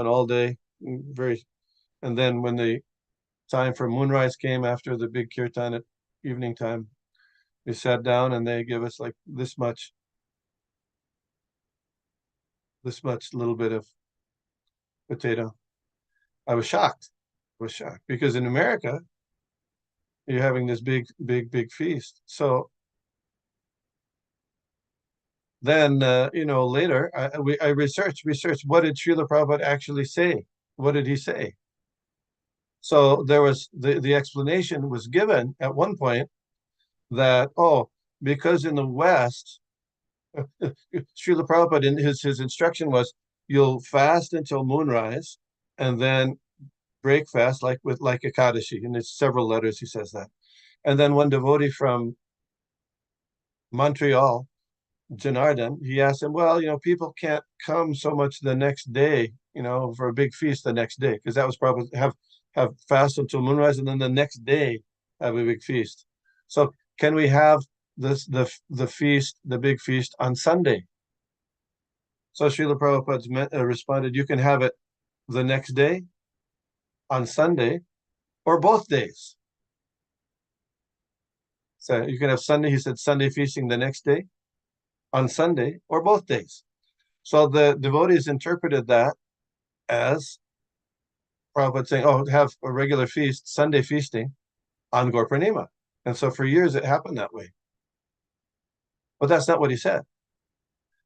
all day. And then when the time for moonrise came after the big kirtan at evening time, we sat down and they give us like this much little bit of potato. I was shocked. Because in America, you're having this big feast. So then, later I researched what did Srila Prabhupada actually say? What did he say? So there was the explanation was given at one point that, because in the West, Srila Prabhupada, in his instruction was, you'll fast until moonrise, and then break fast like Ekadashi. And there's several letters he says that. And then one devotee from Montreal, Janardhan, he asked him, well, people can't come so much the next day, for a big feast the next day, because that was probably have fast until moonrise, and then the next day have a big feast. So can we have the feast, the big feast, on Sunday? So Srila Prabhupada responded, you can have it the next day, on Sunday, or both days. So you can have Sunday, he said, Sunday feasting the next day, on Sunday, or both days. So the devotees interpreted that as Prabhupada saying, oh, have a regular feast, Sunday feasting, on Gaur Purnima. And so for years it happened that way. But that's not what he said.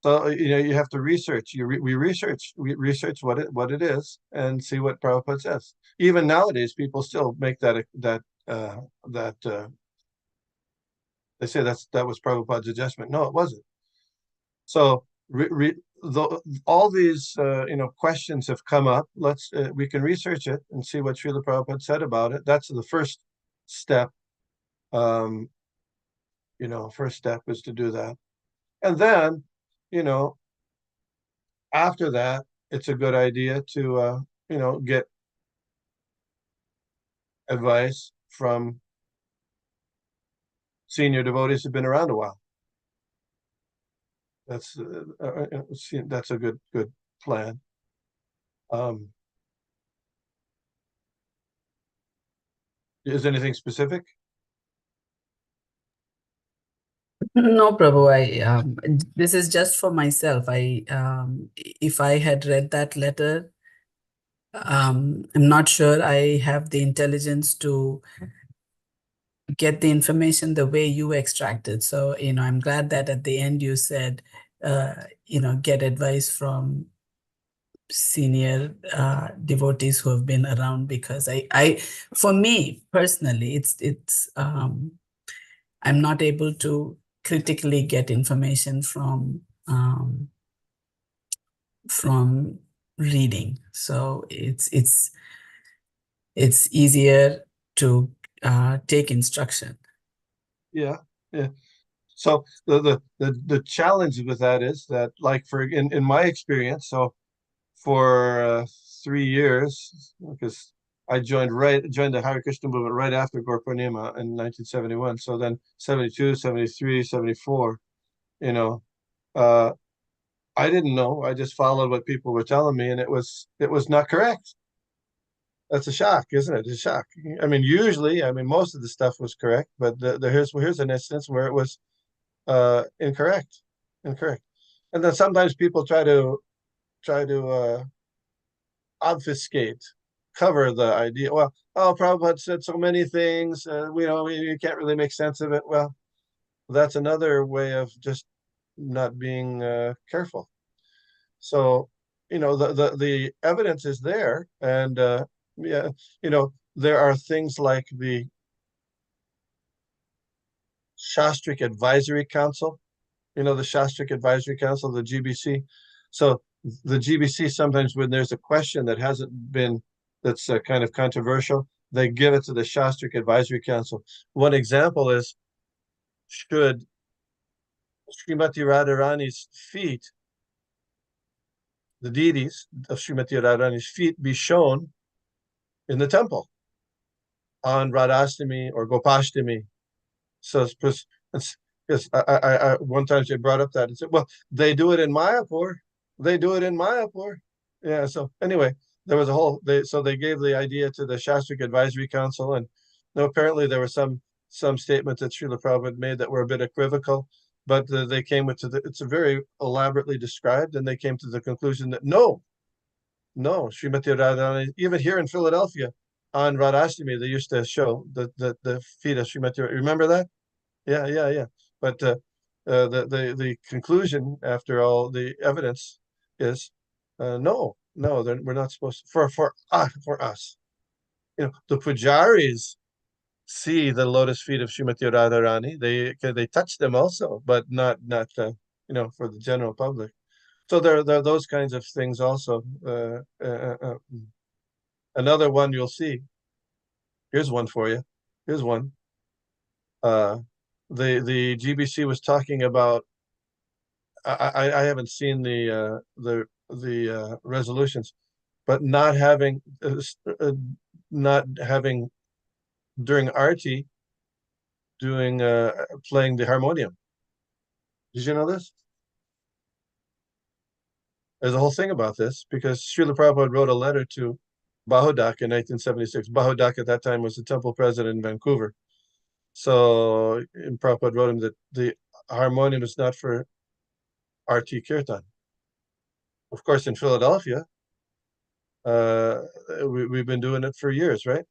So you have to research. We research what it is and see what Prabhupada says. Even nowadays, people still make that they say that was Prabhupada's adjustment. No, it wasn't. So all these questions have come up. We can research it and see what Srila Prabhupada said about it. That's the first step. First step is to do that, and then after that, it's a good idea to get advice from senior devotees who've been around a while. That's a good plan. Is anything specific? No, Prabhu, this is just for myself. If I had read that letter, I'm not sure I have the intelligence to get the information the way you extracted. So, I'm glad that at the end you said, get advice from senior devotees who have been around, because for me personally, it's I'm not able to critically get information from reading. So it's easier to take instruction. Yeah. So the challenge with that is that, like, in my experience, so for 3 years, because I joined the Hare Krishna movement right after Gaur Purnima in 1971. So then 72, 73, 74, I didn't know. I just followed what people were telling me, and it was not correct. That's a shock, isn't it? It's a shock. I mean, usually, most of the stuff was correct, but here's an instance where it was incorrect. And then sometimes people try to obfuscate, cover the idea. Well, Prabhupada said so many things, you can't really make sense of it. Well, that's another way of just not being careful. So, the evidence is there, and there are things like the Shastric Advisory Council, the Shastric Advisory Council, the GBC. So the GBC, sometimes when there's a question that's kind of controversial, they give it to the Shastric Advisory Council. One example is, should Srimati Radharani's feet, the deities of Srimati Radharani's feet, be shown in the temple on Radhastami or Gopashtami? So because I one time they brought up that and said, well, they do it in Mayapur. Yeah. So anyway, there was so they gave the idea to the Shastric Advisory Council, and apparently there were some statements that Srila Prabhupada made that were a bit equivocal, but they came it's a very elaborately described, and they came to the conclusion that no, Srimati Radharani, even here in Philadelphia, on Radhastami, they used to show the feet of Srimati. Remember that? Yeah. But the conclusion after all the evidence is no, we're not supposed to, for us. The pujaris see the lotus feet of Srimati Radharani. They touch them also, but not for the general public. So there are those kinds of things also. Another one you'll see. Here's one for you. Here's one. The GBC was talking about. I haven't seen the resolutions, but not having during Arti playing the harmonium. Did you know this? There's a whole thing about this because Srila Prabhupada wrote a letter to Bahudak in 1976. Bahudak at that time was the temple president in Vancouver. So Prabhupada wrote him that the harmonium is not for Arti Kirtan. Of course, in Philadelphia, we've been doing it for years, right?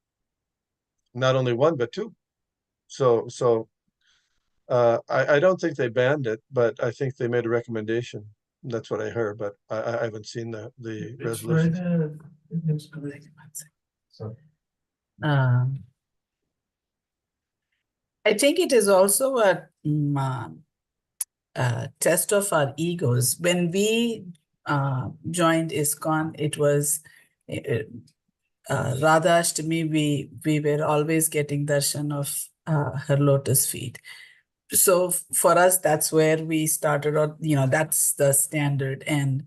Not only one, but two. So I don't think they banned it, but I think they made a recommendation. That's what I heard, but I haven't seen the resolution. I think it is also a test of our egos. When we joined ISKCON, it was Radha Ashtami, we were always getting darshan of her lotus feet. So for us, that's where we started, or that's the standard. And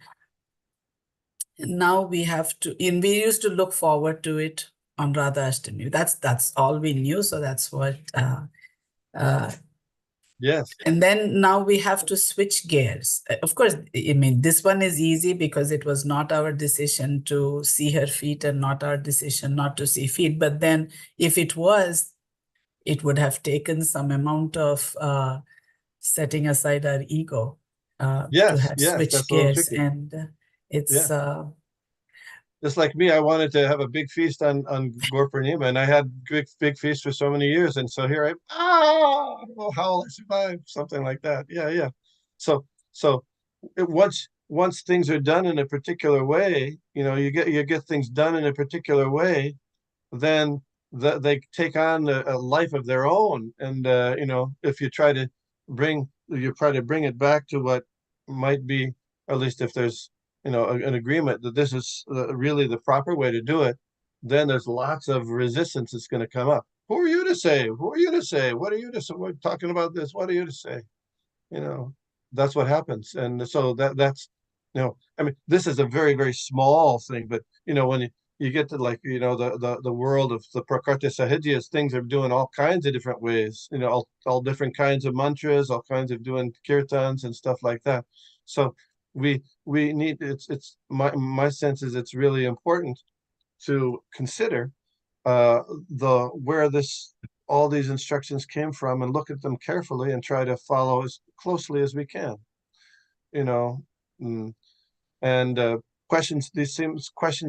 now we have to, and we used to look forward to it on Radha Ashtami. That's all we knew. So that's what. Yes. And then now we have to switch gears. Of course, I mean, this one is easy because it was not our decision to see her feet and not our decision not to see feet. But then if it was, it would have taken some amount of setting aside our ego to have switched gears. And it's... Just like me, I wanted to have a big feast on Gaur Purnima, and I had big feast for so many years, and so here how will I survive? Something like that. Yeah. So once things are done in a particular way, you get things done in a particular way, then they take on a life of their own, and if you try to bring it back to what might be, at least if there's an agreement that this is really the proper way to do it, then there's lots of resistance that's going to come up. Who are you to say? Who are you to say? What are you to say? We're talking about this. What are you to say? That's what happens. And so that's, I mean, this is a very, very small thing, but when you get to the world of the Prakriti Sahajiyas, things are doing all kinds of different ways, all different kinds of mantras, all kinds of doing kirtans and stuff like that. So we need, it's my sense is it's really important to consider where all these instructions came from and look at them carefully and try to follow as closely as we can. And questions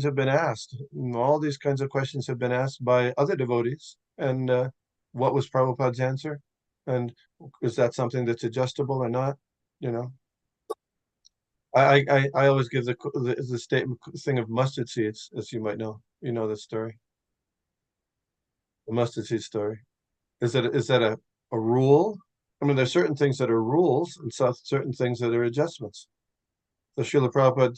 have been asked. All these kinds of questions have been asked by other devotees. And what was Prabhupada's answer? And is that something that's adjustable or not? I always give the statement thing of mustard seeds, as you might know. You know the story. The mustard seed story. Is that a rule? I mean, there's certain things that are rules and certain things that are adjustments. So Srila Prabhupada,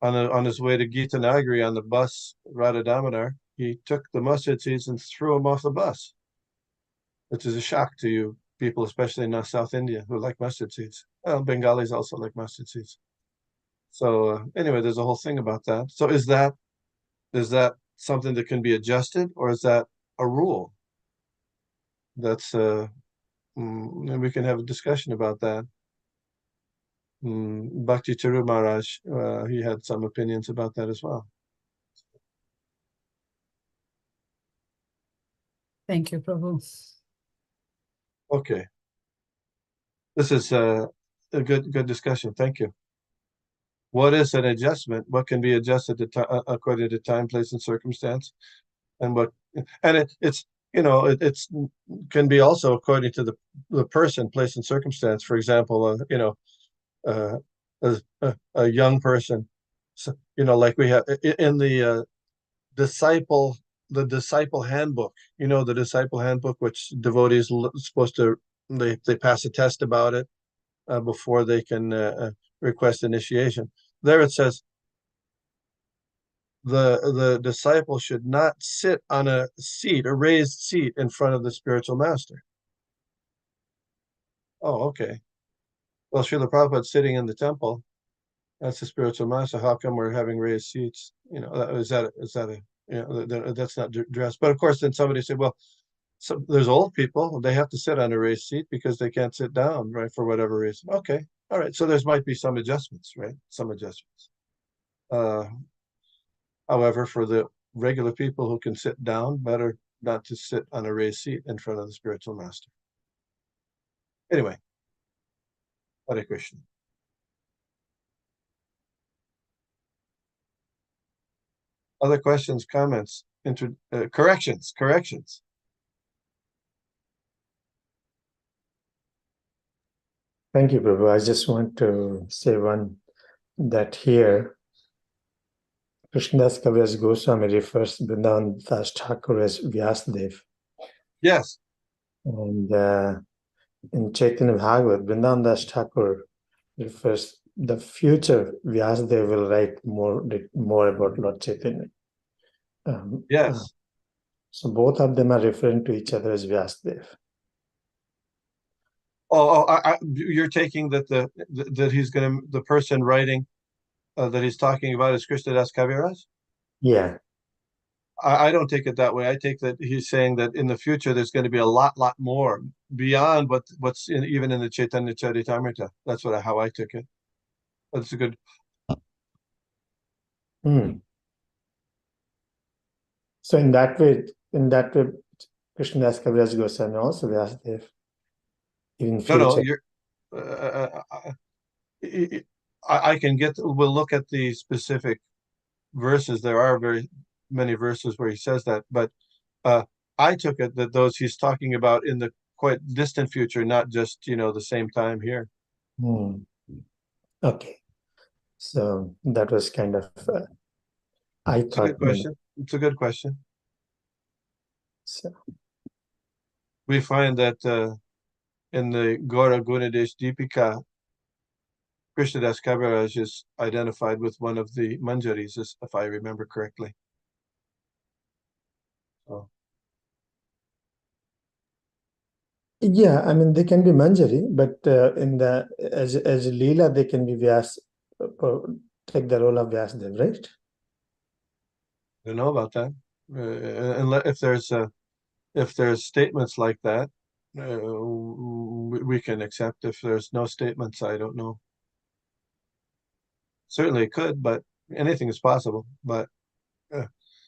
on his way to Gita Nagari on the bus, Radha Damodar, he took the mustard seeds and threw them off the bus, which is a shock to you people, especially in South India, who like mustard seeds. Well, Bengalis also like mustard seeds. So anyway, there's a whole thing about that. So is that something that can be adjusted, or is that a rule? That's and we can have a discussion about that. Bhakti Charu Maharaj, he had some opinions about that as well. Thank you, Prabhu. Okay. This is a good discussion. Thank you. What is an adjustment? What can be adjusted according to time, place, and circumstance? And it's can be also according to the person, place, and circumstance. For example, a young person, so, like we have in the disciple the disciple handbook. You know, the disciple handbook, which devotees supposed to, they pass a test about it before they can request initiation. There it says, the disciple should not sit on a seat, a raised seat in front of the spiritual master. Oh, okay. Well, Srila Prabhupada's sitting in the temple. That's the spiritual master. How come we're having raised seats? You know, is that a, you know, that's not dressed. But of course, then somebody said, well, so there's old people, they have to sit on a raised seat because they can't sit down, right, for whatever reason. Okay, all right. So there's might be some adjustments, right? Some adjustments. However, for the regular people who can sit down, better not to sit on a raised seat in front of the spiritual master. Anyway, Hare Krishna. Other questions, comments, corrections? Thank you, Prabhu. I just want to say one, that here Krishnadas Kaviraj Goswami refers to Vrindavan Das Thakur as Vyasdev. Yes. And in Chaitanya Bhagavat, Vrindavan Das Thakur refers, the future Vyasdev will write more about Lord Chaitanya. Yes. So both of them are referring to each other as Vyasdev. You're taking that that he's going to, the person writing that he's talking about is Krishnadas Kaviraj? Yeah. I don't take it that way. I take that he's saying that in the future there's going to be a lot more beyond what's even in the Caitanya Caritamrita. That's how I took it. That's a good. So in that way, Krishnadas Kaviraj Goswami also Vyasdev. In future. No, you're. I can get. We'll look at the specific verses. There are very many verses where he says that, but I took it that those he's talking about in the quite distant future, not just the same time here. Okay, so that was kind of. It's a good question. It's a good question. So we find that in the Gaura Gunadesh Deepika, Krishnadas Kaviraj is identified with one of the Manjaris, if I remember correctly. So. Yeah, I mean they can be Manjari, but in the as lila they can be Vyas, take the role of Vyasdev, right? I don't know about that. If there's statements like that, we can accept. If there's no statements, I don't know. Certainly it could, but anything is possible. But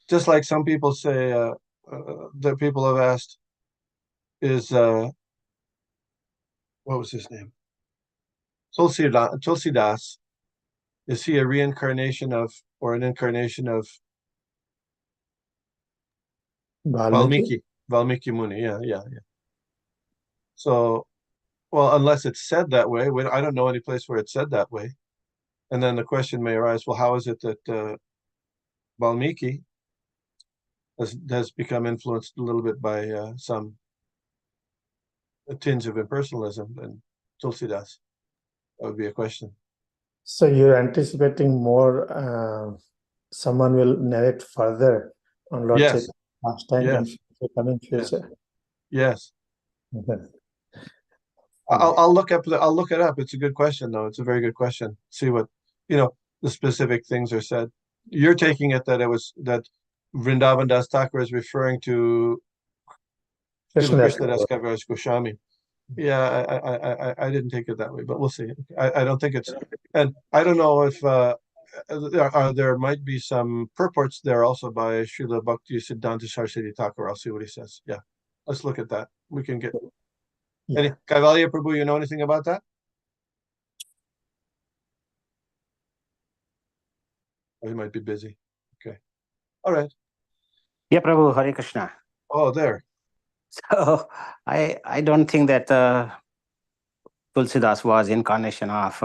just like some people say that people have asked is what was his name? Tulsidas. Is he a reincarnation of or an incarnation of Valmiki Muni? Yeah. So, well, unless it's said that way, I don't know any place where it's said that way. And then the question may arise, well, how is it that Valmiki has become influenced a little bit by a tinge of impersonalism and Tulsidas? That would be a question. So you're anticipating more, someone will narrate further on Lord Chaitanya last time in the coming future. Yes. I'll look it up. It's a good question, though. It's a very good question. See what the specific things are said. You're taking it that Vrindavan Das Thakur is referring to Krishnadas Kaviraj Goswami. Yeah, I didn't take it that way, but we'll see. I don't think it's, and I don't know if there might be some purports there also by Srila Bhakti Siddhanta Saraswati Thakur. I'll see what he says. Yeah, let's look at that. We can get. Any Kaivalya Prabhu, you know anything about that? Or he might be busy. Okay. All right. Yeah, Prabhu, Hare Krishna. Oh, there. So I don't think that Tulsidas was incarnation of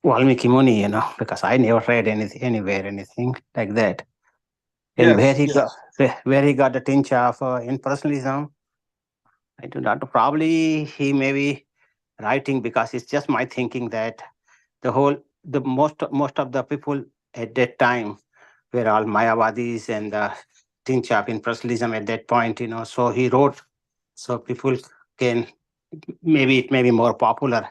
Valmiki Muni, because I never read anything like that. And Yes, where he got the tinge of impersonalism, I do not know. Probably he may be writing, because it's just my thinking that most of the people at that time were all Mayavadis and tinge of impersonalism at that point, So he wrote so people can, maybe it may be more popular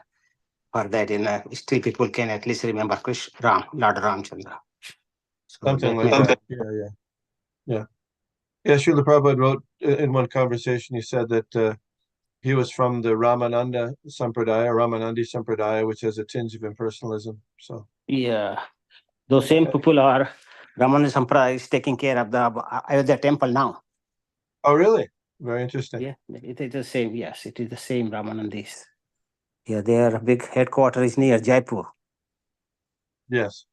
for that, still people can at least remember Lord Ramchandra. So something that like may- that. Yeah. Srila Prabhupada wrote in one conversation, he said that he was from the Ramanandi Sampradaya, which has a tinge of impersonalism. So Yeah, those same people are Ramana Sampradaya is taking care of the Ayodhya temple now. Oh, really? Very interesting. Yeah, it is the same. Yes, it is the same Ramanandis. Yeah, their big headquarters is near Jaipur. Yes.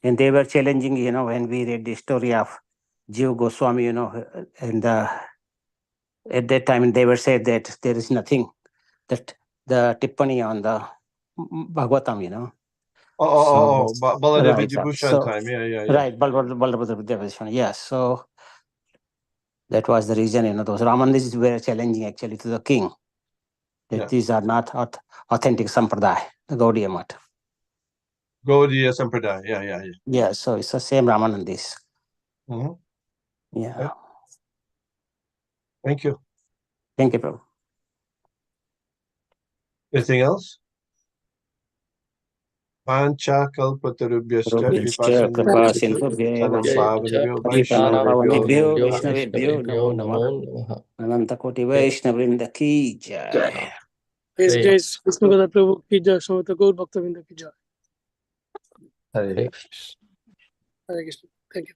And they were challenging, when we read the story of Jiva Goswami, and at that time they were said that there is nothing, that the Tippani on the Bhagavatam, Balada right, Vidyabhushan time. Yeah. Right, Balabhadra Vidyabhushan. Yes, so that was the reason, those Ramanandis were challenging actually to the king that these are not authentic Sampradaya, the Gaudiya Math. Gaudiya Sampradaya. Yeah. Yeah, so it's the same Ramanandis. Mhm. Yeah. Okay. Thank you. Thank you, Prabhu. Anything else? Pancha kalpatarubhyascha kripa Kripa sindhubhyo sindhubhyo pavanabhyo Vaishnavabhyo Vaishnavabhyo Namo Namah. Ananta Koti Vaishnavrinda ki jai. These days, Visnugada Prabhu ki jai, Samata Gaur Bhakta Vrinda ki jai. Hare Hare Krishna. Thank you.